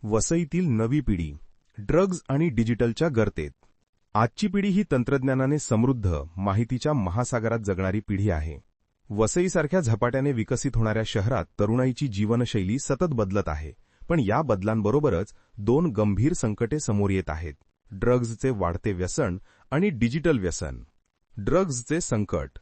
वसईतील नवी पिढी ड्रग्ज आणि डिजिटलच्या गर्तेत. आजची पिढी ही तंत्रज्ञानाने समृद्ध, माहितीच्या महासागरात जगणारी पिढी आहे. वसईसारख्या झपाट्याने विकसित होणाऱ्या शहरात तरुणाईची जीवनशैली सतत बदलत आहे. पण या बदलांबरोबरच दोन गंभीर संकटे समोर येत आहेत: ड्रग्जचे वाढते व्यसन आणि डिजिटल व्यसन. ड्रग्जचे संकट.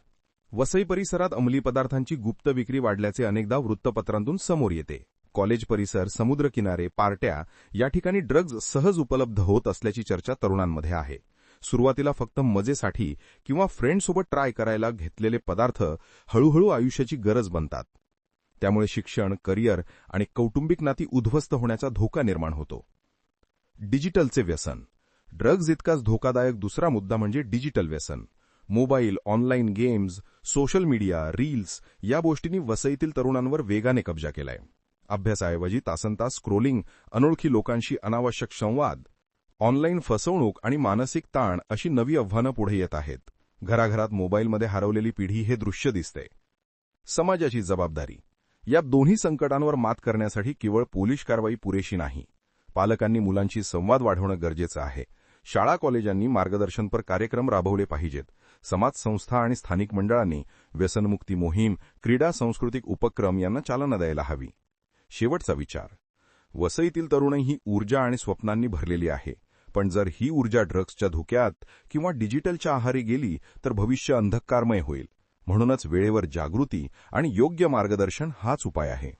वसई परिसरात अंमली पदार्थांची गुप्त विक्री वाढल्याचे अनेकदा वृत्तपत्रांतून समोर येते. कॉलेज परिसर, समुद्रकिनारे, पार्ट्या या ठिकाणी ड्रग्ज सहज उपलब्ध होत असल्याची चर्चा तरुणांमध्ये आहे. सुरुवातीला फक्त मजेसाठी किंवा फ्रेंडसोबत ट्राय करायला घेतलेले पदार्थ हळूहळू आयुष्याची गरज बनतात. त्यामुळे शिक्षण, करिअर आणि कौटुंबिक नाती उद्ध्वस्त होण्याचा धोका निर्माण होतो. डिजिटलचे व्यसन. ड्रग्ज इतकाच धोकादायक दुसरा मुद्दा म्हणजे डिजिटल व्यसन. Mobile, online games, social media, reels या गोष्टींनी वसईतील तरुणांवर वेगाने कब्जा केलाय. अभ्यासाऐवजी तासनतास स्क्रोलिंग, अनोळखी लोकांशी अनावश्यक संवाद, ऑनलाईन फसवणूक आणि मानसिक ताण अशी नवी आव्हानं पुढे येत आहेत. घराघरात मोबाईलमध्ये हरवलेली पिढी हे दृश्य दिसते. समाजाची जबाबदारी. या दोन्ही संकटांवर मात करण्यासाठी केवळ पोलीस कारवाई पुरेशी नाही. पालकांनी मुलांशी संवाद वाढवणं गरजेचं आहे. शाळा कॉलेजांनी मार्गदर्शनपर कार्यक्रम राबवले पाहिजेत. समाज संस्था आणि स्थानिक मंडळांनी व्यसनमुक्ती मोहीम, क्रीडा, सांस्कृतिक उपक्रम यांना चालना द्यायला हवी. शेवटचा विचार. वसईतील तरुणाई ही ऊर्जा आणि स्वप्नांनी भरलेली आहे. पण जर ही ऊर्जा ड्रग्सच्या धोक्यात किंवा डिजिटलच्या आहारी गेली तर भविष्य अंधकारमय होईल. म्हणूनच वेळेवर जागृती आणि योग्य मार्गदर्शन हाच उपाय आहे.